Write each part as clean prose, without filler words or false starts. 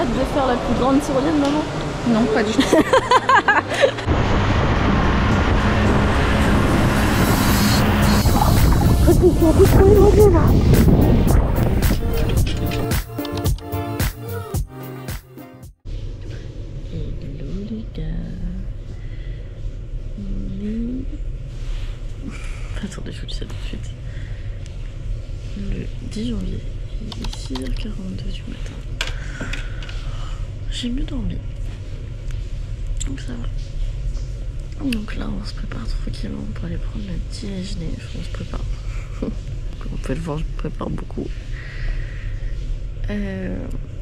hâte de faire la plus grande tyrolienne, maman? Non, pas du tout. Hello les gars. Attendez, je vous dis ça tout de suite. Le 10 janvier, il est 6h42 du matin. J'ai mieux dormi. Donc ça va. Donc là, on se prépare tranquillement pour aller prendre le petit déjeuner. Enfin, on se prépare. Comme on peut le voir, je me prépare beaucoup. Et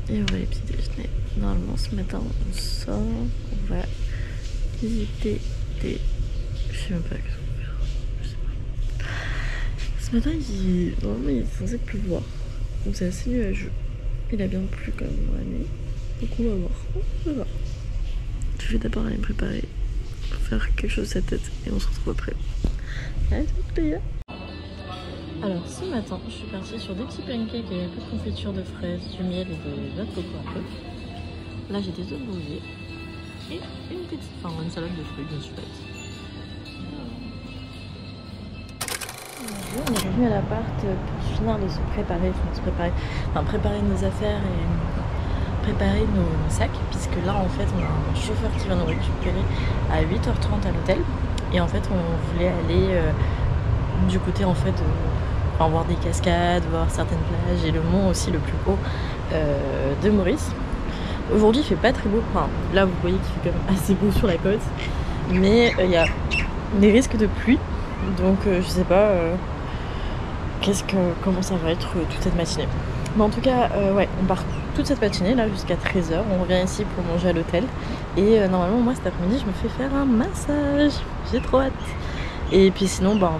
on va aller petit déjeuner. Normalement, ce matin, on sort. On va visiter des... Je sais même pas ce qu'on va faire. Je sais pas. Ce matin, normalement, il est censé pleuvoir. Donc c'est assez nuageux. Il a bien plu quand même dans la nuit. Donc on va voir. On va voir. Je vais d'abord aller me préparer pour faire quelque chose de cette tête et on se retrouve après. Allez, c'est les gars. Alors ce matin, je suis partie sur des petits pancakes avec un peu de confiture de fraises, du miel et de noix de coco un peu. Là j'ai des œufs brouillés et une salade de fruits bien faite. On est revenu à l'appart pour finir de se préparer, préparer nos affaires et préparer nos sacs, puisque là en fait on a un chauffeur qui va nous récupérer à 8h30 à l'hôtel et en fait on voulait aller du côté en fait voir des cascades, voir certaines plages et le mont aussi le plus haut de Maurice. Aujourd'hui il fait pas très beau, là vous voyez qu'il fait quand même assez beau sur la côte, mais il y a des risques de pluie, donc je sais pas comment ça va être toute cette matinée. Mais en tout cas, ouais, on part toute cette matinée là jusqu'à 13h. On revient ici pour manger à l'hôtel. Et normalement, moi cet après-midi, je me fais faire un massage. J'ai trop hâte. Et puis sinon, on va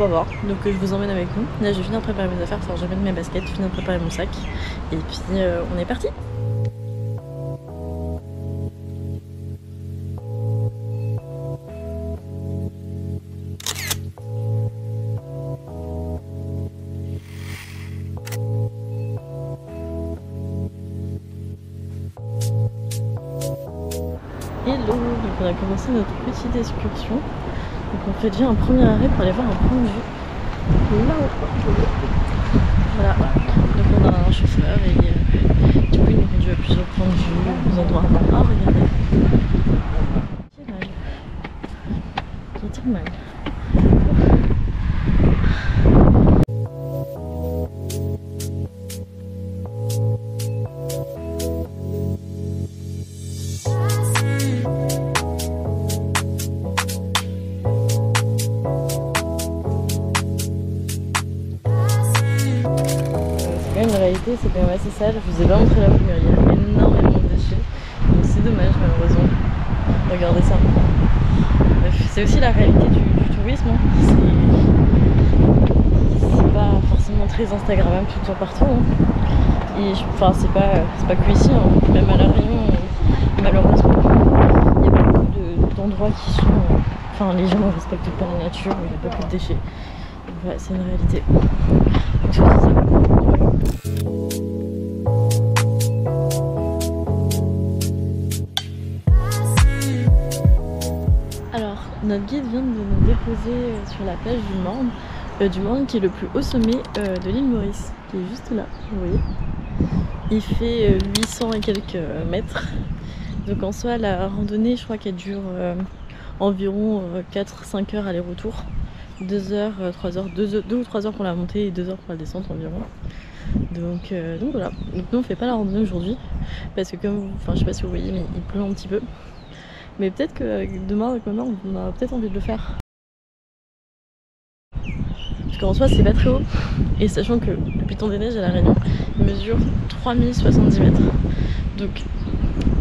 voir. Donc je vous emmène avec nous. Là, je vais finir de préparer mes affaires. Je vais mettre mes baskets, finir de préparer mon sac. Et puis on est parti. Hello, donc on a commencé notre petite excursion. Donc on fait déjà un premier arrêt pour aller voir un point de vue. Là-haut. Voilà. Donc on a un chauffeur et du coup il nous conduit à plusieurs points de vue, aux endroits. Ah regardez. Il tire mal. C'est quand même assez sale, je vous ai pas montré la première, il y a énormément de déchets, donc c'est dommage malheureusement. Regardez ça. Bref, c'est aussi la réalité du tourisme, hein. C'est pas forcément très instagrammable tout le temps partout, hein. Et c'est pas que ici, hein. Même à La Réunion, malheureusement, il y a beaucoup d'endroits qui sont... les gens ne respectent pas la nature, il y a beaucoup de déchets. Donc voilà, c'est une réalité. Donc je vous dis ça. Alors, notre guide vient de nous déposer sur la plage du Morne qui est le plus haut sommet de l'île Maurice, qui est juste là, vous voyez. Il fait 800 et quelques mètres. Donc en soi, la randonnée, je crois qu'elle dure environ 4-5 heures aller-retour. 2 heures, 3 heures, 2 ou 3 heures pour la montée et 2 heures pour la descente environ. Donc voilà. Donc nous on fait pas la randonnée aujourd'hui parce que comme je sais pas si vous voyez, mais il pleut un petit peu. Mais peut-être que demain avec ma mère on a peut-être envie de le faire. Parce qu'en soi c'est pas très haut. Et sachant que le Piton des Neiges à La Réunion il mesure 3070 mètres. Donc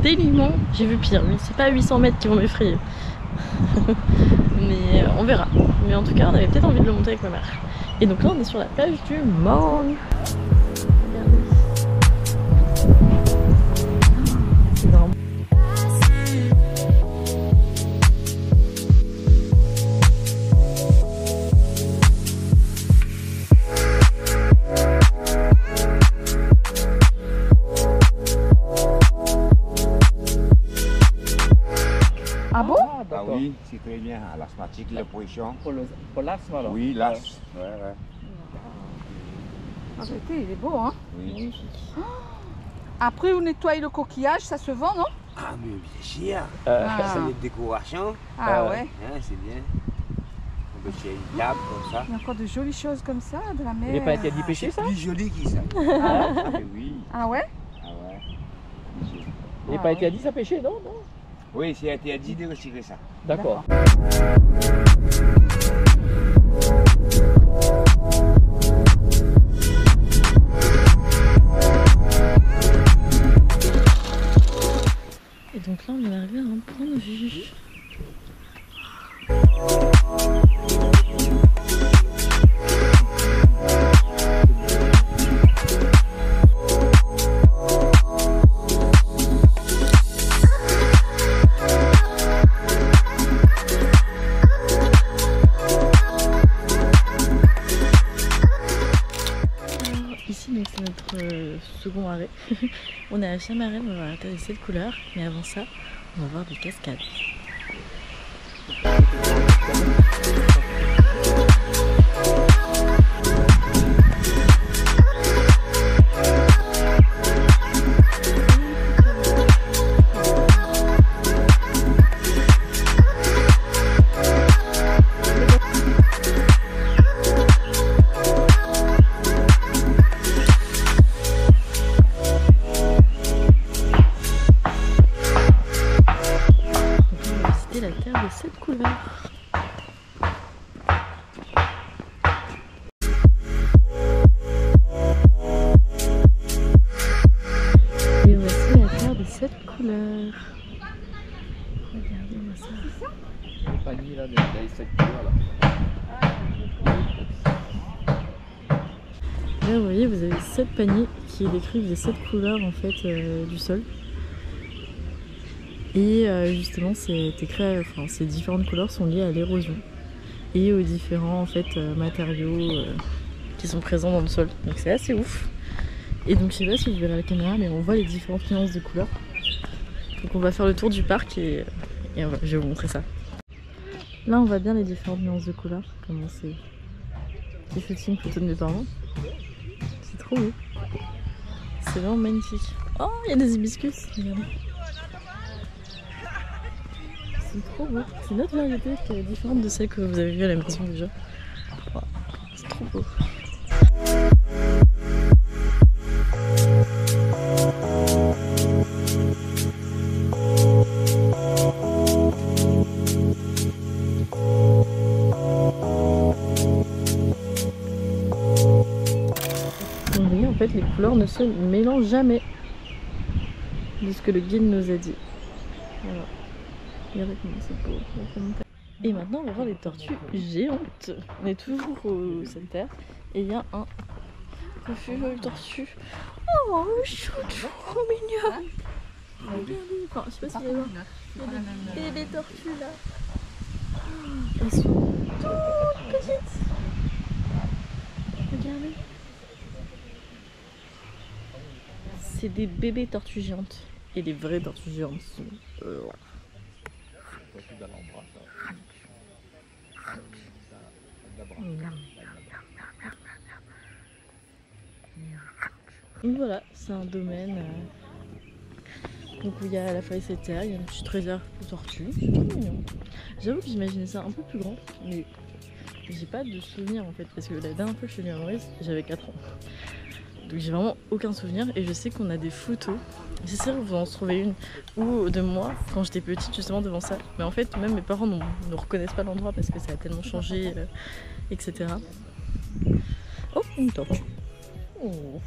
techniquement j'ai vu pire. Oui, c'est pas 800 mètres qui vont m'effrayer. Mais on verra. Mais en tout cas on avait peut-être envie de le monter avec ma mère. Et donc là on est sur la plage du Morne. C'est énorme. Oui, c'est très bien. À l'asthmatique, la position. Pour l'asthme alors? Oui, l'asthme. Ouais. Arrêtez, il est beau, hein? Oui. Après, vous nettoyez le coquillage, ça se vend, non? Ah, mais bien sûr. Ah. C'est une décoration. Ah ouais. Hein, c'est bien. On peut faire une table comme ça. Il y a encore de jolies choses comme ça, de la mer. Il n'est pas interdit de pêcher ça? Plus joli que ça. Ah, mais oui. Ah ouais? Ah ouais. Il n'est pas interdit ça pêcher, non? Non. Oui, c'est interdit de retirer ça. D'accord. Et donc là, on est arrivé à un point de vue. C'est notre second arrêt. On est à Chamarrais, on va voir atterrisser de couleurs, mais avant ça, on va voir des cascades. La terre de 7 couleurs. Et voici la terre de 7 couleurs. Regardez-moi ça. Le panier là, des 7 couleurs là. Là vous voyez, vous avez 7 paniers qui décrivent les 7 couleurs en fait du sol. Et justement, ces différentes couleurs sont liées à l'érosion et aux différents en fait, matériaux qui sont présents dans le sol. Donc c'est assez ouf. Et donc je sais pas si vous verrez à la caméra, mais on voit les différentes nuances de couleurs. Donc on va faire le tour du parc et je vais vous montrer ça. Là on voit bien les différentes nuances de couleurs. Comment c'est. Petit shooting photo de mes parents. C'est trop beau. C'est vraiment magnifique. Oh, il y a des hibiscus, regardez. C'est trop beau. C'est notre variété qui est différente de celle que vous avez vue à la maison déjà. Wow. C'est trop beau. Donc, vous voyez, en fait, les couleurs ne se mélangent jamais. De ce que le guide nous a dit. Voilà. Regardez comment c'est beau. Et maintenant on va voir les tortues géantes. On est toujours au Sainte-Terre et il y a un refuge de tortues. Oh, trop mignon. Regardez, enfin, je sais pas si vous allez voir. Il y a des tortues là. Elles sont toutes petites. Regardez. C'est des bébés tortues géantes. Et les vraies tortues géantes sont... Donc voilà, c'est un domaine donc où il y a à la fois cette terre, il y a une petite réserve de tortues, c'est trop mignon. J'avoue que j'imaginais ça un peu plus grand, mais j'ai pas de souvenir en fait, parce que la dernière fois que je suis venue à Maurice, j'avais 4 ans. Donc j'ai vraiment aucun souvenir et je sais qu'on a des photos. C'est sûr que vous en trouvez une ou de moi quand j'étais petite justement devant ça. Mais en fait même mes parents ne reconnaissent pas l'endroit parce que ça a tellement changé, etc. Oh, une tortue. Oh.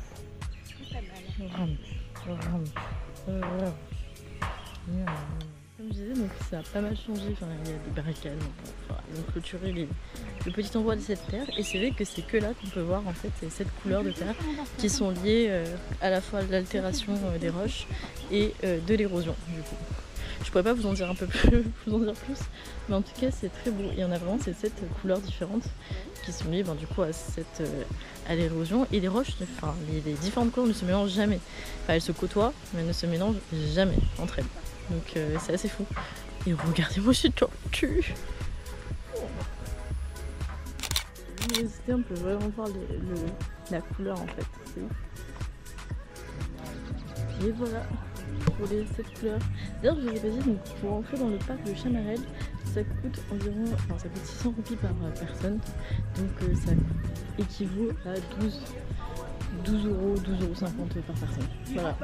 Comme je disais, donc ça a pas mal changé, enfin, il y a des barricades, ils ont clôturé le petit endroit de cette terre et c'est vrai que c'est que là qu'on peut voir en fait ces 7 couleurs de terre qui sont liées à la fois à l'altération des roches et de l'érosion du coup. Je pourrais pas vous en dire un peu plus, mais en tout cas c'est très beau. Il y en a vraiment ces 7 couleurs différentes qui sont liées du coup à l'érosion et les roches, enfin les différentes couleurs ne se mélangent jamais. Enfin, elles se côtoient mais elles ne se mélangent jamais entre elles. Donc c'est assez fou. Et regardez-moi cette tortue. Visiter, on peut vraiment voir la couleur en fait. C'est ouf. Et voilà, pour cette couleur. D'ailleurs, je vous ai pas dit, donc pour entrer dans le parc de Chamarel, ça coûte environ, enfin ça coûte 600 roupies par personne. Donc ça équivaut à 12 euros, 12,50 € par personne. Voilà.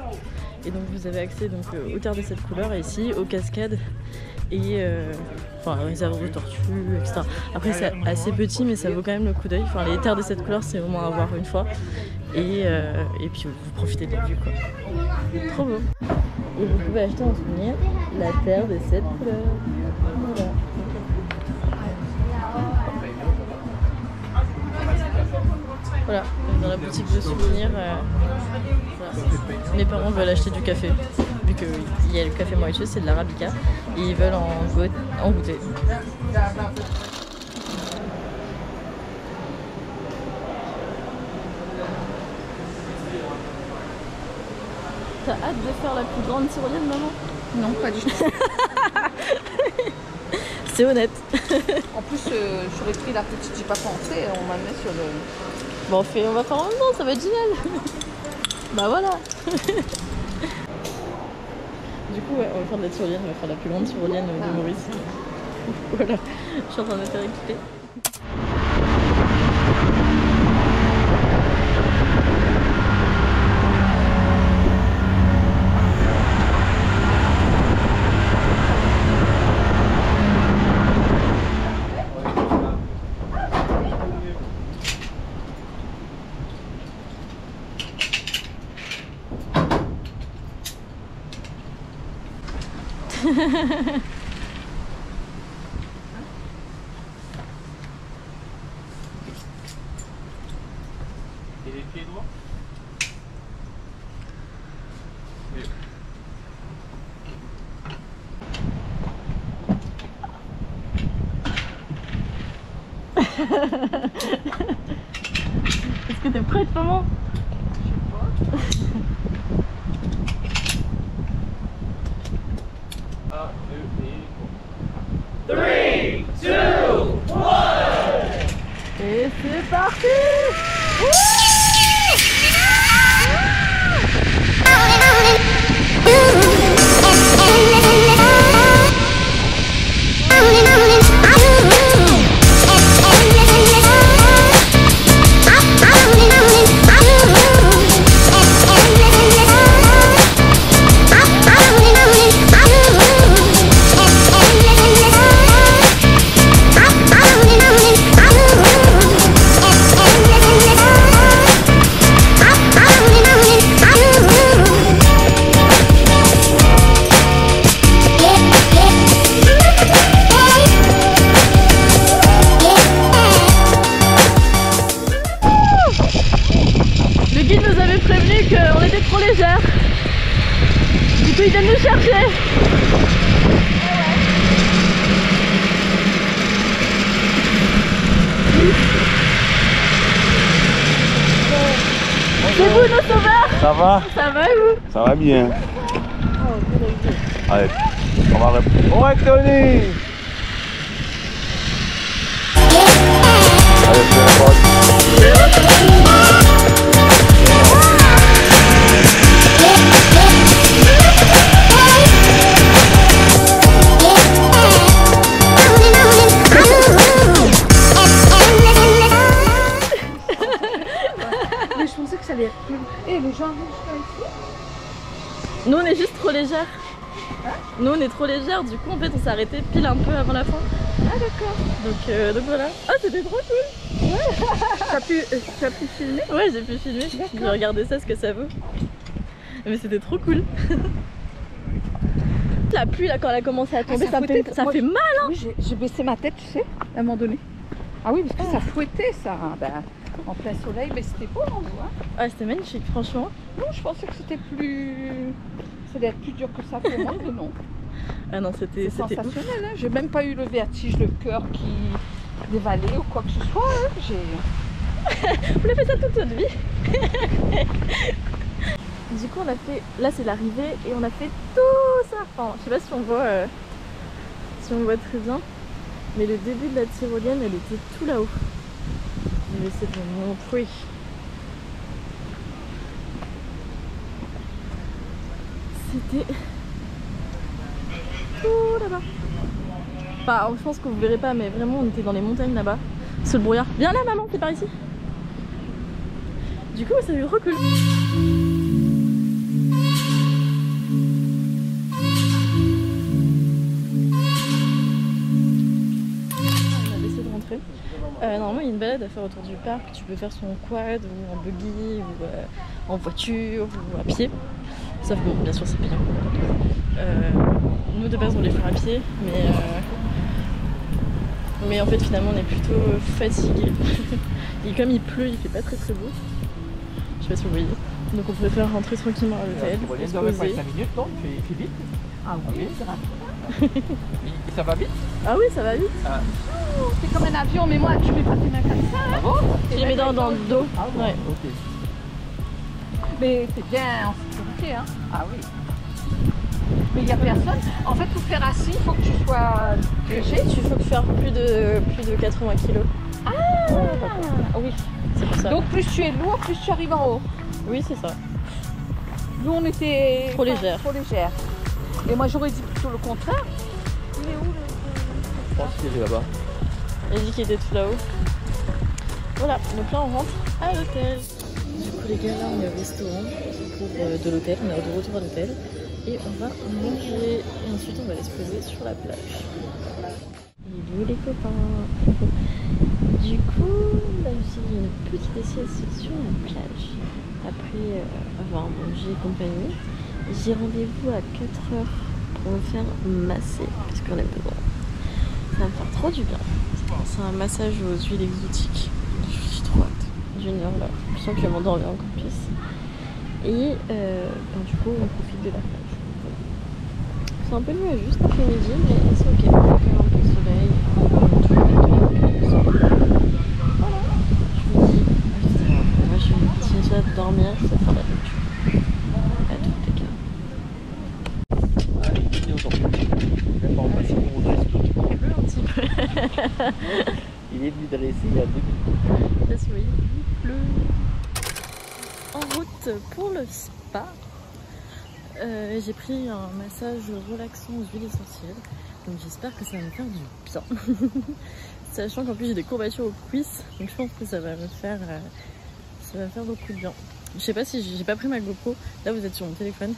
Et donc vous avez accès donc aux terres de cette couleur ici, aux cascades et enfin réserve de tortues, etc. Après c'est assez petit mais ça vaut quand même le coup d'œil. Enfin les terres de cette couleur c'est vraiment à voir une fois. Et puis vous profitez de la vue quoi. Trop beau. Et vous pouvez acheter en souvenir la terre de cette couleur. Voilà. Voilà, dans la boutique de souvenirs, voilà. Mes parents veulent acheter du café, vu qu'il y a le café Mauritius, c'est de l'arabica, et ils veulent en goûter. T'as hâte de faire la plus grande tyrolienne, maman? Non, pas du tout. C'est honnête. En plus, j'aurais pris la petite, j'ai pas pensé, on va le mettre sur le... Bon, on va faire en même temps, ça va être génial. Bah voilà. Du coup, ouais, on va faire de la tyrolienne, on va faire la plus grande tyrolienne de Maurice. Voilà, je suis en train de me faire équiper. Et les pieds droits? Oui. Est-ce que t'es prête, maman? Et c'est parti! Du coup, ils viennent nous chercher. C'est vous nos sauveurs? Ça va? Ça va et vous? Ça va bien. Allez, on va répondre. Bon, Tony! Allez, c'est la porte. Mais je pensais que ça allait être plus... Et les gens arrivent jusqu'à ici? Nous on est juste trop légères. Nous on est trop légères, du coup en fait on s'est arrêté pile un peu avant la fin. Ah d'accord. Donc voilà. Ah c'était trop cool. Ouais. Tu as pu filmer? Ouais j'ai pu filmer. J'ai regardé ça ce que ça vaut. Mais c'était trop cool. La pluie là quand elle a commencé à tomber, ça fait mal hein. Oui j'ai baissé ma tête tu sais, à un moment donné. Ah oui parce que ça fouettait ça. Ben, en plein soleil, mais c'était beau en voit. Ah c'était magnifique franchement. Non je pensais que c'était plus... Ça allait être plus dur que ça pour moi, mais non. Ah non c'était sensationnel, hein. J'ai même pas eu le vertige, le cœur qui dévalait ou quoi que ce soit. Hein. On a fait ça toute notre vie. Du coup on a fait, là c'est l'arrivée et on a fait tout ça. Enfin je sais pas si on voit si on voit très bien. Mais le début de la tyrolienne, elle était tout là-haut. Je vais essayer de vous montrer. C'était tout là-bas. Enfin, je pense que vous verrez pas, mais vraiment, on était dans les montagnes là-bas. Sous le brouillard. Viens là, maman, c'est par ici. Du coup, ça lui recule. Normalement il y a une balade à faire autour du parc, tu peux faire son quad ou en buggy ou en voiture ou à pied. Sauf que bien sûr c'est payant. Nous de base on les fait à pied mais en fait finalement on est plutôt fatigué. Et comme il pleut, il fait pas très très beau. Je sais pas si vous voyez. Donc on préfère rentrer tranquillement à l'hôtel. On doit même pas 5 minutes, non? Il fait vite. Ah oui, c'est rapide. Et ça va vite? Ah oui ça va vite. Ah. C'est comme un avion, mais moi tu mets pas tes mains comme ça. Ah bon? Je les mets dans le dos. Ah bon, ouais. ok. Mais c'est bien en sécurité, hein. Ah oui. Mais il n'y a personne. En fait, pour faire assis, il faut que tu sois léger. Il faut que faire plus de 80 kg. Ah oui. C'est pour ça. Donc plus tu es lourd, plus tu arrives en haut. Oui c'est ça. Nous on était Trop légère. Trop légère. Et moi j'aurais dit plutôt le contraire. Il est où le... Je pense qu'il est là-bas. Il a dit qu'il était tout là-haut. Voilà, donc là on rentre à l'hôtel. Du coup les gars là on est au restaurant de l'hôtel, on est de retour à l'hôtel. Et on va manger. Et ensuite on va aller se poser sur la plage. Hello les copains. Du coup là j'ai une petite sieste sur la plage. Après avoir mangé et compagnie. J'ai rendez-vous à 4h pour me faire masser. Parce qu'on a besoin. Ça va me faire trop du bien. C'est un massage aux huiles exotiques. Je suis trop hâte. D'une heure là. Je sens que je vais m'endormir encore plus. Et du coup on profite de la plage. C'est un peu mieux juste après-midi mais c'est ok. On a quand même un peu de soleil. Voilà. Je vous dis à tout à l'heure. Moi je vais continuer à dormir. Ça fera la lecture. À tous les cas. Même pas en passé pour vous dresser. Il pleut un petit peu. Il est venu dresser il y a 2 minutes. Là, si vous voyez, il pleut. En route pour le spa. J'ai pris un massage relaxant aux huiles essentielles. Donc j'espère que ça va me faire du bien. Sachant qu'en plus j'ai des courbatures aux cuisses. Donc je pense que ça va me faire beaucoup de bien. Je sais pas si j'ai pas pris ma GoPro. Là vous êtes sur mon téléphone.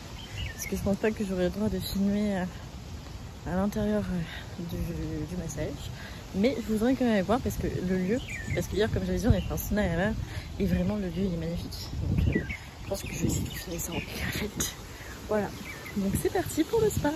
Parce que je pense pas que j'aurai le droit de filmer à l'intérieur du massage. Mais je voudrais quand même aller voir parce que le lieu, parce que hier comme j'avais dit on a fait un sauna là et vraiment le lieu il est magnifique. Donc je pense que je vais essayer de filmer ça en fait. Voilà, donc c'est parti pour le spa.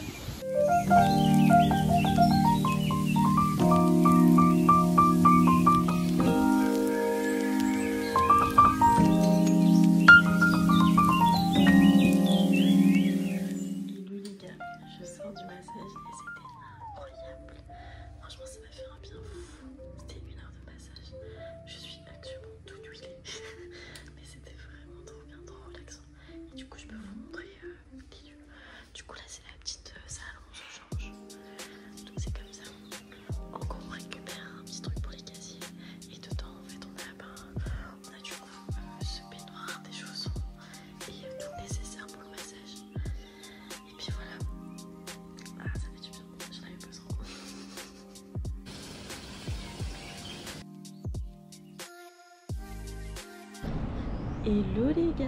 Hello les gars,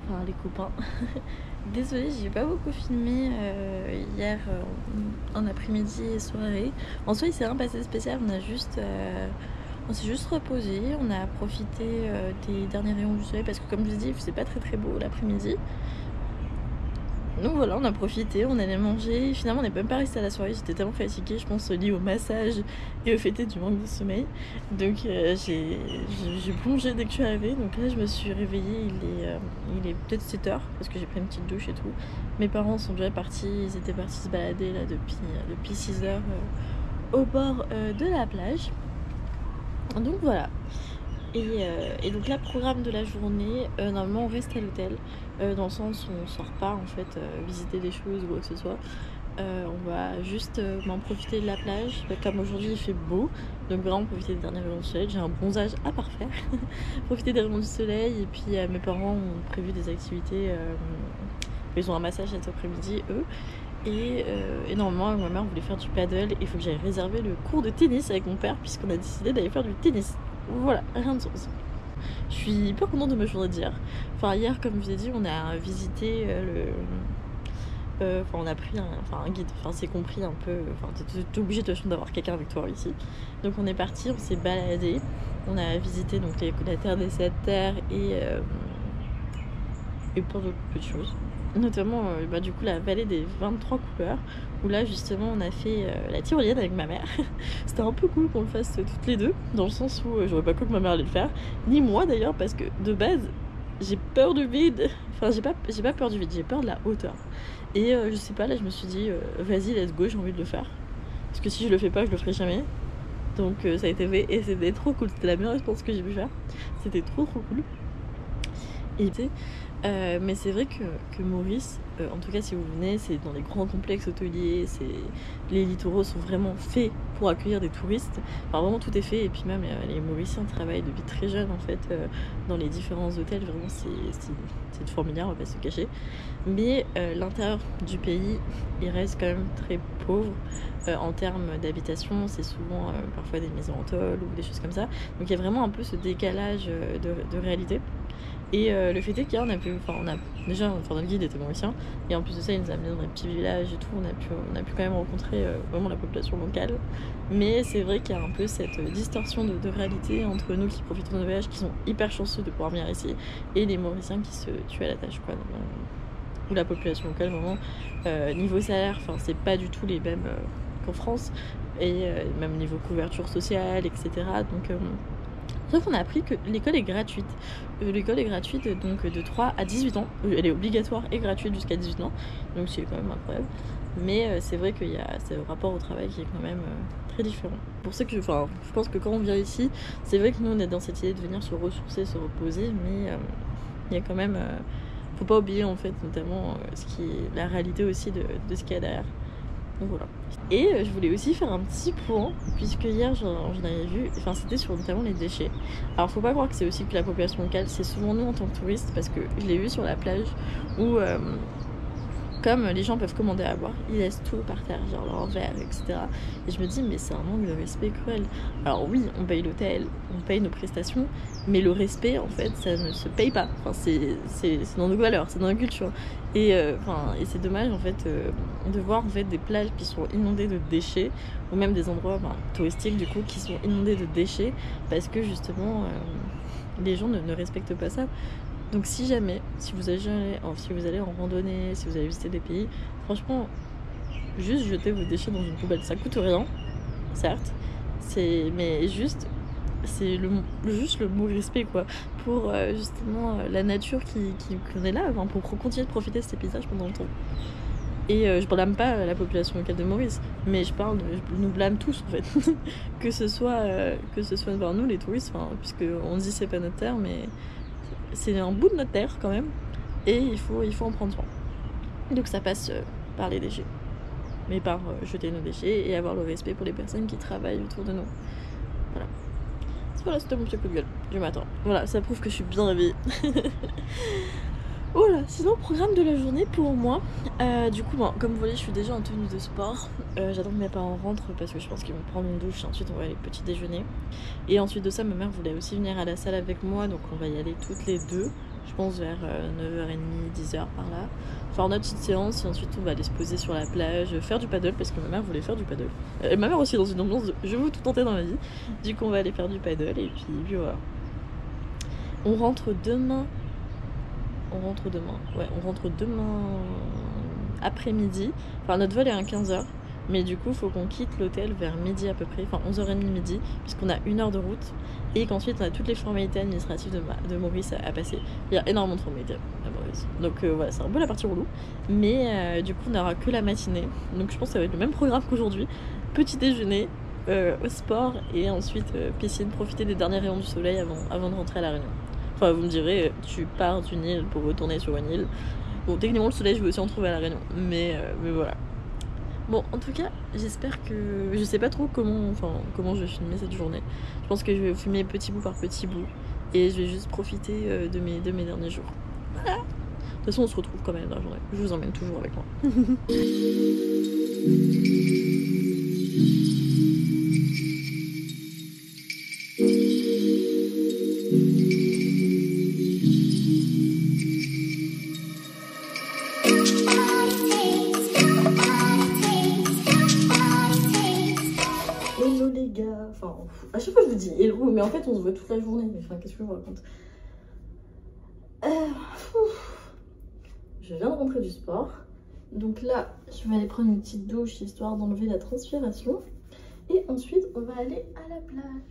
enfin les copains. Désolée, j'ai pas beaucoup filmé hier en après-midi et soirée. En soi il s'est rien passé de spécial, on s'est juste reposé, on a profité des derniers rayons du soleil parce que comme je vous dis il faisait pas très très beau l'après-midi. Donc voilà, on a profité, on allait manger. Finalement on n'est même pas resté à la soirée, j'étais tellement fatiguée, je pense lié au massage et au fait du manque de sommeil. Donc j'ai plongé dès que je suis arrivée. Donc là je me suis réveillée, il est peut-être 7h parce que j'ai pris une petite douche et tout. Mes parents sont déjà partis, ils étaient partis se balader là depuis 6h au bord de la plage. Donc voilà. Et donc là, programme de la journée, normalement on reste à l'hôtel, dans le sens où on sort pas en fait visiter des choses ou quoi que ce soit. on va juste m'en profiter de la plage. Comme aujourd'hui il fait beau, donc vraiment profiter des derniers rayons du soleil. J'ai un bronzage à parfaire. Profiter des rayons du soleil. Et puis mes parents ont prévu des activités. Ils ont un massage cet après-midi, eux. Et normalement, ma mère voulait faire du paddle. Il faut que j'aille réserver le cours de tennis avec mon père, puisqu'on a décidé d'aller faire du tennis. Voilà, rien de sens. Je suis hyper contente de ma journée d'hier. Enfin, hier, comme je vous ai dit, on a visité on a pris un guide. Enfin, c'est compris un peu. Enfin, t'es obligé de toute façon d'avoir quelqu'un avec toi ici. Donc, on est parti, on s'est baladé. On a visité donc la terre des 7 terres et plein d'autres petites choses. Notamment du coup la vallée des 23 couleurs, où là justement on a fait la tyrolienne avec ma mère. C'était un peu cool qu'on le fasse toutes les deux, dans le sens où j'aurais pas cru que ma mère allait le faire, ni moi d'ailleurs, parce que de base j'ai peur du vide. Enfin j'ai pas peur du vide, j'ai peur de la hauteur. Et je sais pas, là je me suis dit vas-y let's go, j'ai envie de le faire, parce que si je le fais pas je le ferai jamais. Donc ça a été fait et c'était trop cool, c'était la meilleure réponse que j'ai pu faire, c'était trop cool. Et mais c'est vrai que Maurice, en tout cas si vous venez, c'est dans les grands complexes hôteliers, les littoraux sont vraiment faits pour accueillir des touristes. Enfin vraiment tout est fait, et puis même les Mauriciens travaillent depuis très jeunes en fait dans les différents hôtels. Vraiment c'est formidable, on va pas se cacher. Mais l'intérieur du pays, il reste quand même très pauvre en termes d'habitation. C'est souvent parfois des maisons en tôle ou des choses comme ça. Donc il y a vraiment un peu ce décalage de réalité. Et le fait est qu'hier déjà notre guide était mauricien, et en plus de ça il nous a amené dans des petits villages et tout. On a pu quand même rencontrer vraiment la population locale, mais c'est vrai qu'il y a un peu cette distorsion de réalité entre nous qui profitons de nos voyages, qui sont hyper chanceux de pouvoir venir ici, et les Mauriciens qui se tuent à la tâche quoi. Ou la population locale vraiment niveau salaire, c'est pas du tout les mêmes qu'en France, et même niveau couverture sociale, etc. Donc sauf qu'on a appris que l'école est gratuite. L'école est gratuite donc de 3 à 18 ans. Elle est obligatoire et gratuite jusqu'à 18 ans. Donc c'est quand même incroyable. Mais c'est vrai qu'il y a ce rapport au travail qui est quand même très différent. Pour ça que je pense que quand on vient ici, c'est vrai que nous on est dans cette idée de venir se ressourcer, se reposer. Mais il y a quand même... faut pas oublier en fait notamment la réalité aussi de ce qu'il y a derrière. Donc voilà. Et je voulais aussi faire un petit point, puisque hier j'en avais vu, c'était sur notamment les déchets. Alors faut pas croire que c'est aussi que la population locale, c'est souvent nous en tant que touristes, parce que je l'ai vu sur la plage où comme les gens peuvent commander à boire, ils laissent tout par terre, genre leur verre, etc. Et je me dis mais c'est un manque de respect cruel. Alors oui, on paye l'hôtel, on paye nos prestations, mais le respect en fait ça ne se paye pas. C'est dans nos valeurs, c'est dans nos cultures. Et c'est dommage en fait de voir en fait des plages qui sont inondées de déchets, ou même des endroits touristiques du coup qui sont inondés de déchets, parce que justement les gens ne respectent pas ça. Donc si vous allez en randonnée, si vous allez visiter des pays, franchement, juste jetez vos déchets dans une poubelle. Ça coûte rien, certes, mais juste, c'est juste le mot respect, quoi, pour justement la nature qu'on est là, pour continuer de profiter de ces paysages pendant longtemps. Et je blâme pas la population locale de Maurice, mais je nous blâme tous en fait. que ce soit par nous les touristes, puisque on dit c'est pas notre terre, mais c'est un bout de notre terre quand même, et il faut en prendre soin. Donc ça passe par les déchets, mais par jeter nos déchets et avoir le respect pour les personnes qui travaillent autour de nous. Voilà, c'était mon petit coup de gueule du matin. Voilà, ça prouve que je suis bien réveillée. Voilà, sinon programme de la journée pour moi. Du coup, comme vous voyez, je suis déjà en tenue de sport. J'attends que mes parents rentrent parce que je pense qu'ils vont prendre une douche. Ensuite, on va aller petit déjeuner. Et ensuite de ça, ma mère voulait aussi venir à la salle avec moi, donc on va y aller toutes les deux. Je pense vers 9h30, 10h par là. Faire notre petite séance et ensuite on va aller se poser sur la plage, faire du paddle parce que ma mère voulait faire du paddle. Ma mère aussi dans une ambiance de je veux tout tenter dans ma vie. Du coup, on va aller faire du paddle et puis voilà. On rentre demain après-midi. Notre vol est à 15h, mais du coup faut qu'on quitte l'hôtel vers midi à peu près, 11h30 midi, puisqu'on a 1 heure de route, et qu'ensuite on a toutes les formalités administratives de Maurice à passer. Il y a énormément de formalités à Maurice, donc voilà, c'est un peu la partie relou, mais du coup on n'aura que la matinée, donc je pense que ça va être le même programme qu'aujourd'hui. Petit déjeuner, au sport, et ensuite piscine, profiter des derniers rayons du soleil avant de rentrer à la Réunion. Vous me direz, tu pars d'une île pour retourner sur une île. Bon, techniquement, le soleil, je vais aussi en trouver à la Réunion. Mais voilà. Bon, en tout cas, j'espère que... Je sais pas trop comment je vais filmer cette journée. Je pense que je vais filmer petit bout par petit bout. Et je vais juste profiter de mes derniers jours. Voilà. De toute façon, on se retrouve quand même dans la journée. Je vous emmène toujours avec moi. Hello les gars, enfin à chaque fois je vous dis hello, mais en fait on se voit toute la journée. Enfin qu'est-ce que je vous raconte? Je viens de rentrer du sport, donc là je vais aller prendre une petite douche histoire d'enlever la transpiration, et ensuite on va aller à la plage.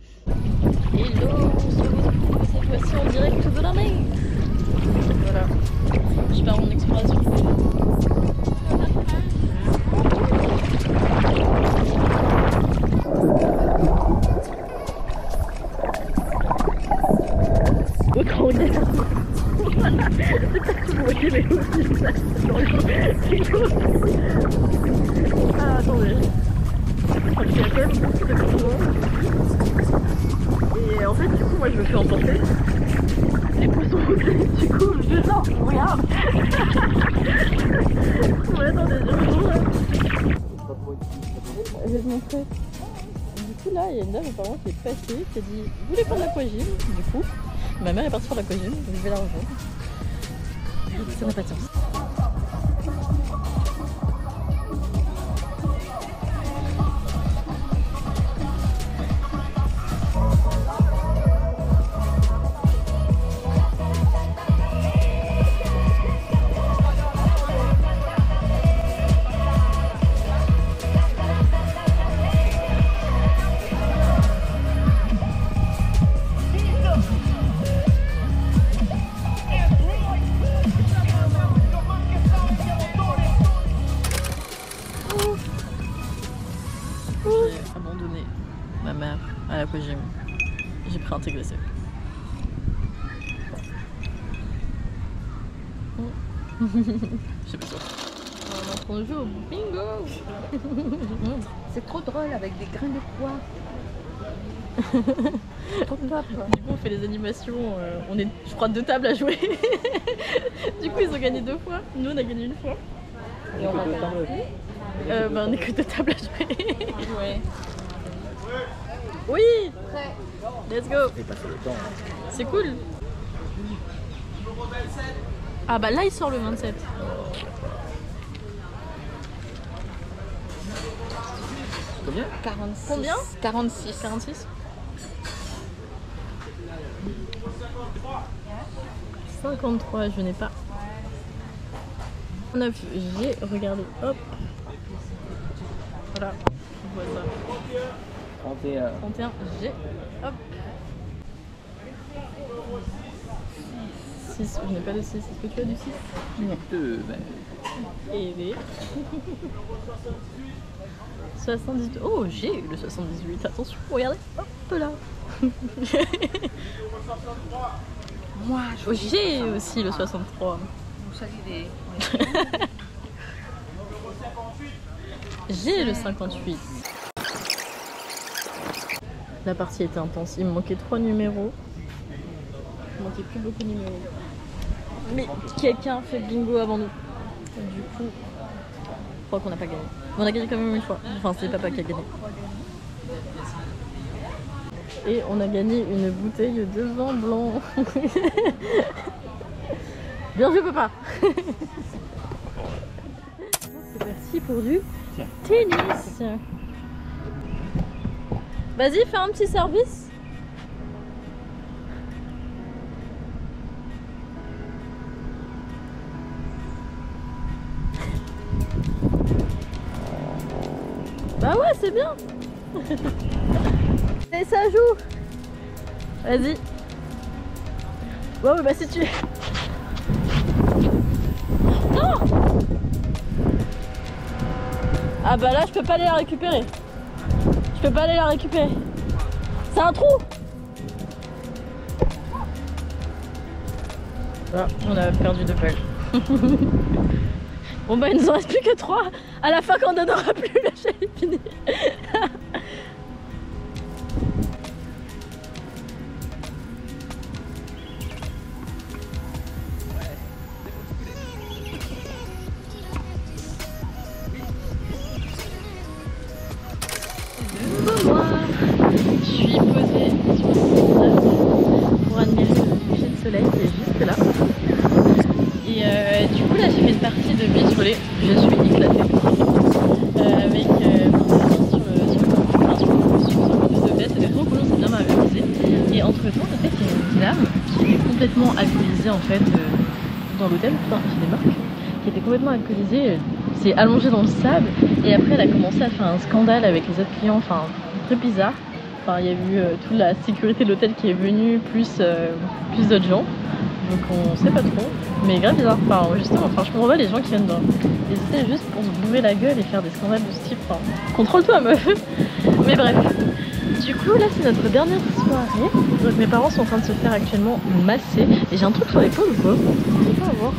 Hello, on se retrouve cette fois-ci en direct de la mer. Voilà, je pars en exploration. Extraordinaire. C'est pas que vous voyez mais aussi ça. Ah attendez. Je crois qu'il y a quand même beaucoup de courant. Et en fait du coup moi je me fais emporter. Les poissons aussi, du coup je sors, regarde. Ouais attendez, je vais te montrer. Du coup là il y a une dame apparemment qui est passée, qui a dit vous voulez faire de l'aquagym? Du coup ma mère est partie faire l'aquagym, je vais la rejoindre. Ça n'a pas de sens. J'ai abandonné ma mère à l'aquagym. J'ai pris un thé glacé. Je sais pas sûr. On est en train de jouer au bingo. C'est trop drôle avec des grains de pois. Trop top. Du coup on fait les animations, on est je crois 2 tables à jouer. Du coup ils ont gagné 2 fois, nous on a gagné 1 fois. Et on va gagner. On est que 2 tables à jouer. Ouais. Oui. Let's go. Et passer le temps. C'est cool. Ah bah là il sort le 27. Combien? 46. Combien? 46. 46. 53, je n'ai pas. 9, j'ai regardé. Hop. Voilà. On voit ça. 31. 31, j'ai. Hop. 6, je n'ai pas de 6. Est-ce que tu as du 6? 2. Et les 78. Oh, j'ai eu le 78. Attention, regardez. Hop là. Moi, Oh, j'ai aussi le 63. vous savez des... J'ai le 58. La partie était intense. Il me manquait 3 numéros. Il me manquait plus beaucoup de numéros. Mais quelqu'un fait bingo avant nous. Du coup, je crois qu'on n'a pas gagné. Mais on a gagné quand même 1 fois. Enfin, c'est papa qui a gagné. Et on a gagné une bouteille de vin blanc. Bien joué papa. C'est parti pour du tennis. Vas-y, fais un petit service. Bah ouais, c'est bien. Et ça joue. Vas-y. Bon, bah si tu... Non. Ah bah là, je peux pas aller la récupérer. Je peux pas aller la récupérer. C'est un trou. Ah, on a perdu 2 balles. Bon bah il nous en reste plus que 3. À la fin quand on n'en aura plus, là j'ai fini. Moi, je suis posée sur le pour admirer le coucher de soleil qui est juste là. Et du coup là j'ai fait une partie de beach volley, je suis éclatée avec sur le campus de baie, c'était trop cool, on s'est bien amusé. Et entre temps en fait il y a une dame qui était complètement alcoolisée en fait dans l'hôtel, putain j'ai des marques, qui était complètement alcoolisée, s'est allongée dans le sable et après elle a commencé à faire un scandale avec les autres clients, enfin très bizarre. Enfin il y a eu toute la sécurité de l'hôtel qui est venue, plus d'autres gens. Donc on sait pas trop, mais grave bizarre. Enfin justement, je comprends pas les gens qui viennent dans les hôtels juste pour se bourrer la gueule et faire des scandales de ce type. Enfin, contrôle-toi meuf. Mais bref. Du coup là c'est notre dernière soirée. Donc mes parents sont en train de se faire actuellement masser. Et j'ai un truc sur l'épaule ou quoi? Je sais pas à voir.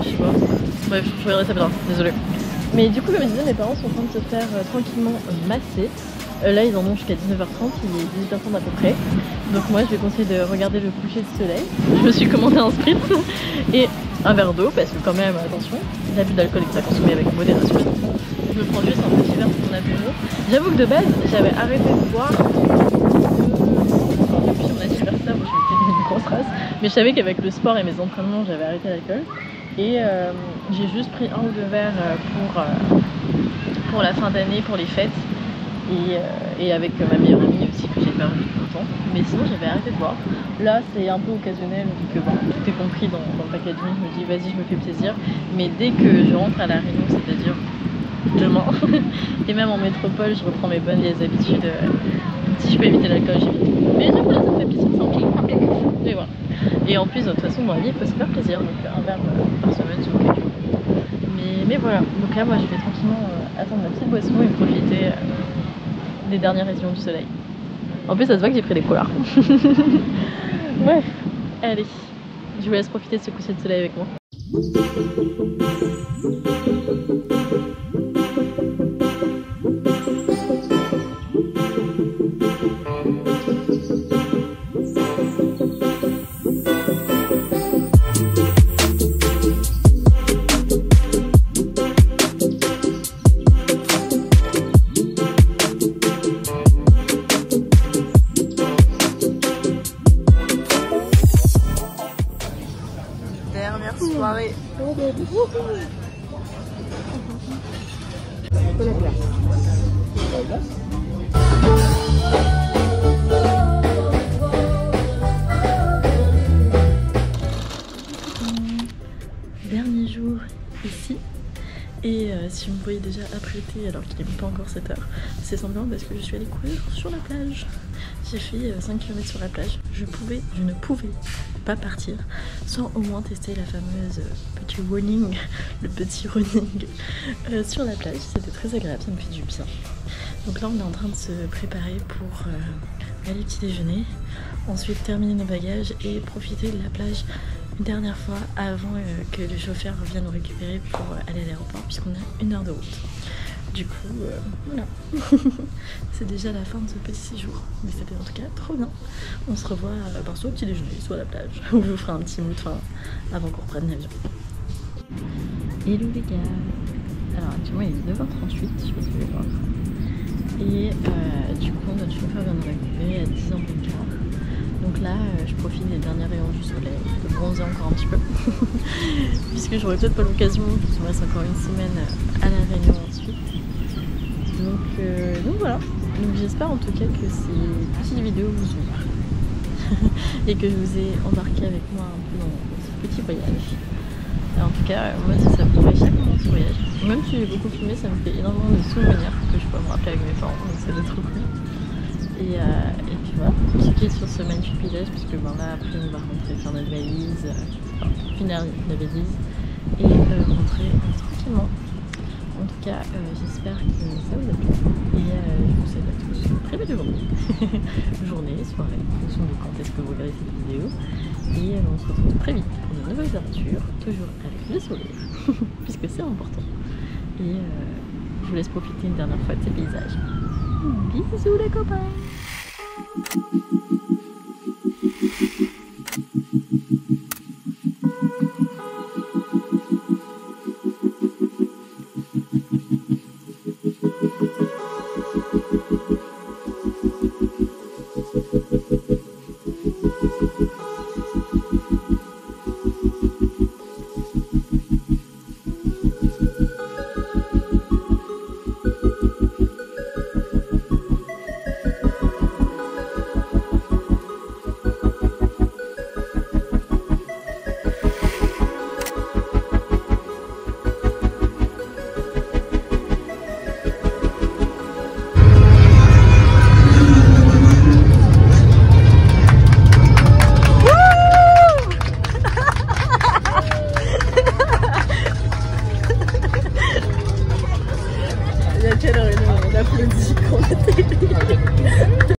Je sais pas. Bref, je regarderai ça plus tard, désolé. Mais du coup comme je disais, mes parents sont en train de se faire tranquillement masser. Là ils en ont jusqu'à 19h30, il est 18h30 à peu près. Donc moi je vais conseiller de regarder le coucher de soleil. Je me suis commandé un spritz et un verre d'eau parce que quand même attention, l'abus d'alcool est à consommer avec modération. Je me prends juste un petit verre pour mon apéro. J'avoue que de base j'avais arrêté de boire depuis mon anniversaire où je me une grosse race. Mais je savais qu'avec le sport et mes entraînements j'avais arrêté l'alcool. Et j'ai juste pris 1 ou 2 verres pour la fin d'année, pour les fêtes. Et avec ma meilleure amie aussi que j'ai perdu depuis longtemps. Mais sinon j'avais arrêté de boire. Là c'est un peu occasionnel vu que bon, tout est compris dans le packaging. Je me dis vas-y je me fais plaisir. Mais dès que je rentre à La Réunion, c'est-à-dire demain, et même en métropole, je reprends mes bonnes vieilles habitudes. Si je peux éviter l'alcool, j'évite. Mais j'avoue là ça me fait plaisir, c'est un petit. Et voilà. Et en plus de toute façon dans la vie il faut se faire plaisir. Donc un verre par semaine c'est ok. Mais voilà. Donc là moi je vais tranquillement attendre ma petite boisson et profiter des dernières rayons du soleil. En plus ça se voit que j'ai pris des polars. Bref, allez, je vous laisse profiter de ce coucher de soleil avec moi. Soirée. Dernier jour ici. Et si vous me voyez déjà apprêtée alors qu'il n'est pas encore 7h, c'est simplement parce que je suis allée courir sur la plage. J'ai fait 5 km sur la plage. Je ne pouvais pas partir sans au moins tester la fameuse petit running, le petit running sur la plage. C'était très agréable, ça me fait du bien. Donc là on est en train de se préparer pour aller petit déjeuner, ensuite terminer nos bagages et profiter de la plage une dernière fois avant que le chauffeur vienne nous récupérer pour aller à l'aéroport puisqu'on a 1 heure de route. Du coup, voilà. C'est déjà la fin de ce petit séjour. Mais c'était en tout cas trop bien. On se revoit soit au petit déjeuner, soit à la plage. Où je vous ferai un petit mood avant qu'on reprenne l'avion. Hello les gars. Alors actuellement il est 9h38, je sais pas si vous voulez voir. Et du coup notre chauffeur vient nous récupérer à 10h15. Donc là je profite des derniers rayons du soleil, de bronzer encore un petit peu. Puisque j'aurai peut-être pas l'occasion, il me reste encore 1 semaine à La Réunion ensuite. Donc voilà, donc j'espère en tout cas que ces petites vidéos vous ont plu et que je vous ai embarqué avec moi un peu dans ce petit voyage. Et en tout cas, moi ça me ferait chaque moment de ce voyage. Même si j'ai beaucoup filmé, ça me fait énormément de souvenirs que je peux me rappeler avec mes parents, donc c'est trop cool. Et puis voilà, pour ce qui est sur ce magnifique village, parce que ben là après on va rentrer faire notre valise, finir la valise et rentrer tranquillement. En tout cas, j'espère que ça vous a plu et je vous souhaite à tous une très belle journée, journée, soirée, en fonction de quand est-ce que vous regardez cette vidéo. Et on se retrouve très vite pour de nouvelles l'ouverture, toujours avec le sourire, puisque c'est important. Et je vous laisse profiter une dernière fois de ces paysages. Bisous les copains! Il y a quelle heure on applaudit quand on était